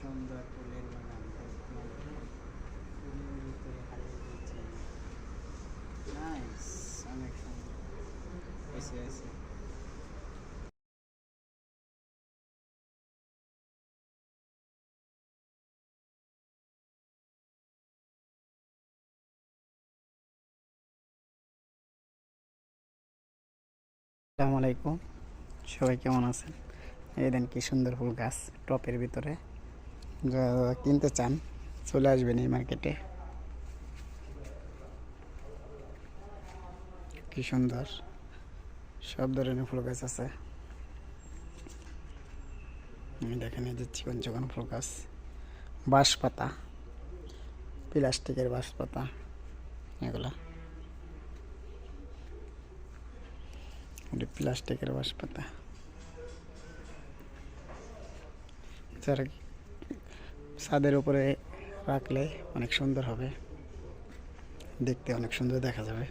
সুন্দর ফুলের বাগান ফুলের ভিতরে হারিয়ে দিচ্ছে। নাইস, অনেক সুন্দর এসে আছে। আসসালামু আলাইকুম, সবাই কেমন আছেন? এই দেন কি সুন্দর ফুল গাছ টপের ভিতরে। যারা কিনতে চান চলে আসবেন এই মার্কেটে। কি সুন্দর সব ধরনের ফুল গাছ আছে। আমি দেখেন এই যে চিকন চিকন ফুল গাছ, বাঁশ পাতা, প্লাস্টিকের বাঁশ পাতা, এগুলা প্লাস্টিকের বাঁশ পাতা। যারা ছাদের উপরে রাখলে অনেক সুন্দর হবে, দেখতে অনেক সুন্দর দেখা যাবে।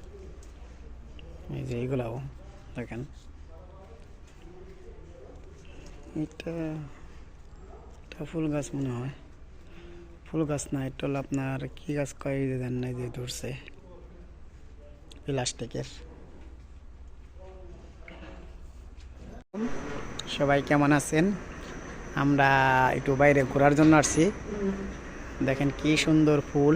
এই যে এইগুলাও দেখেন, এটা এটা ফুল গাছ মনে হয়, ফুল গাছ না, এটা হলো আপনার কি গাছ কয় যে দেন নাই যে ধরছে, প্লাস্টিকের। সবাই কেমন আছেন? আমরা একটু বাইরে ঘোরার জন্য আসছি। দেখেন কি সুন্দর ফুল,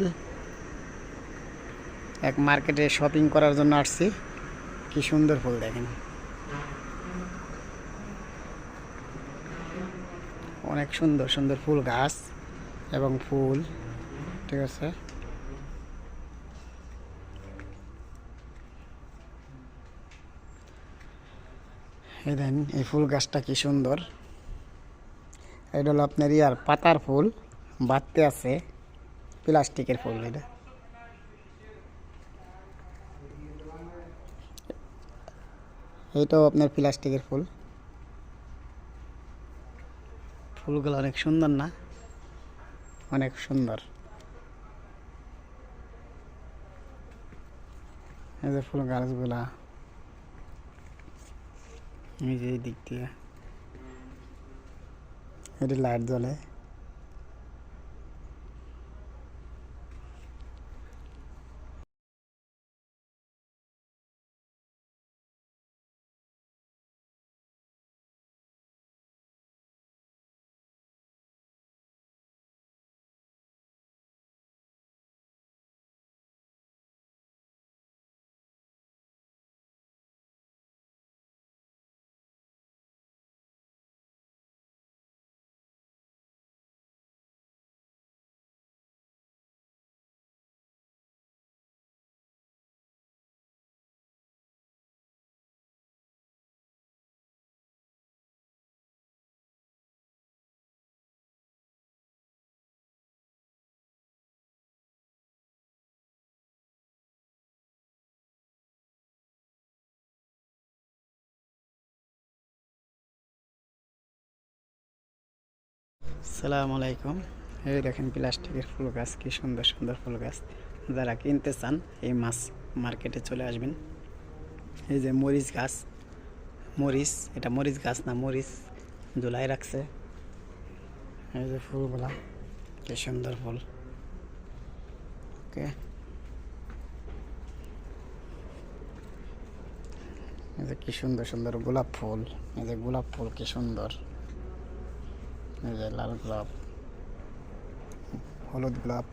এক মার্কেটে শপিং করার জন্য আসছি। কি সুন্দর ফুল দেখেন, অনেক সুন্দর সুন্দর ফুল গাছ এবং ফুল। ঠিক আছে, এই দেন এই ফুল গাছটা কি সুন্দর। এটা হলো আপনার ইয়ার পাতার ফুল, বাড়তে আছে, প্লাস্টিকের ফুল। এটাও আপনার প্লাস্টিকের ফুল। ফুলগুলো অনেক সুন্দর না? অনেক সুন্দর। এই যে ফুল গাছগুলা, এই যে এই দিক দিয়ে এটি লাইট জ্বলে। আসসালামু আলাইকুম। এই দেখেন প্লাস্টিকের ফুল গাছ, কি সুন্দর সুন্দর ফুল গাছ। যারা কিনতে চান এই মাছ মার্কেটে চলে আসবেন। এই যে মরিচ গাছ, মরিচ, এটা মরিচ গাছ না, মরিচ ঝুলাই রাখছে। এই যে ফুলগুলা, কি সুন্দর ফুল। ওকে, এই যে কি সুন্দর সুন্দর গোলাপ ফুল। এই যে গোলাপ ফুল কি সুন্দর। এই যে লাল গোলাপ, হলুদ গোলাপ,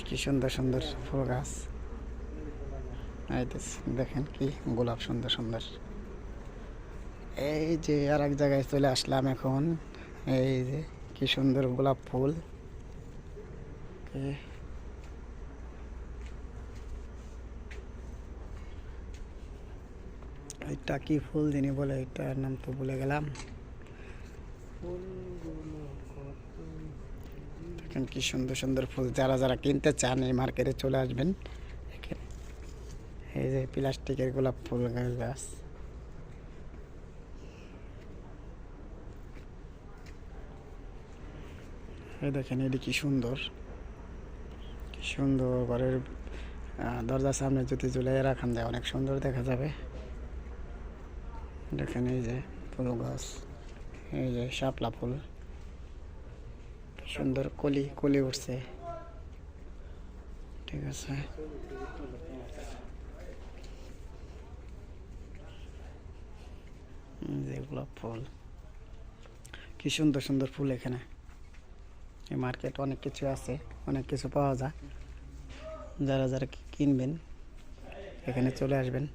কি সুন্দর সুন্দর ফুল গাছ। দেখেন কি গোলাপ সুন্দর সুন্দর। এই যে আর এক জায়গায় চলে আসলাম এখন। এই যে কি সুন্দর গোলাপ ফুল। এটা কি ফুল যিনি বলে, এটার নাম তো ভুলে গেলাম। দেখেন কি সুন্দর সুন্দর ফুল। যারা যারা কিনতে চান এই মার্কেটে চলে আসবেন। এই যে প্লাস্টিকের গোলাপ ফুল গাছ। এই দেখেন এটি কি সুন্দর, কি সুন্দর। ঘরের দরজার সামনে যদি ঝুলিয়ে রাখান যায় অনেক সুন্দর দেখা যাবে। দেখেন এই যে ফুল গাছ, এই যে শাপলা ফুল, কি সুন্দর কলি কলি উঠছে। ঠিক আছে, যে গোলাপ ফুল, কি সুন্দর সুন্দর ফুল এখানে। এই মার্কেট অনেক কিছু আছে, অনেক কিছু পাওয়া যায়। যারা যারা কিনবেন এখানে চলে আসবেন।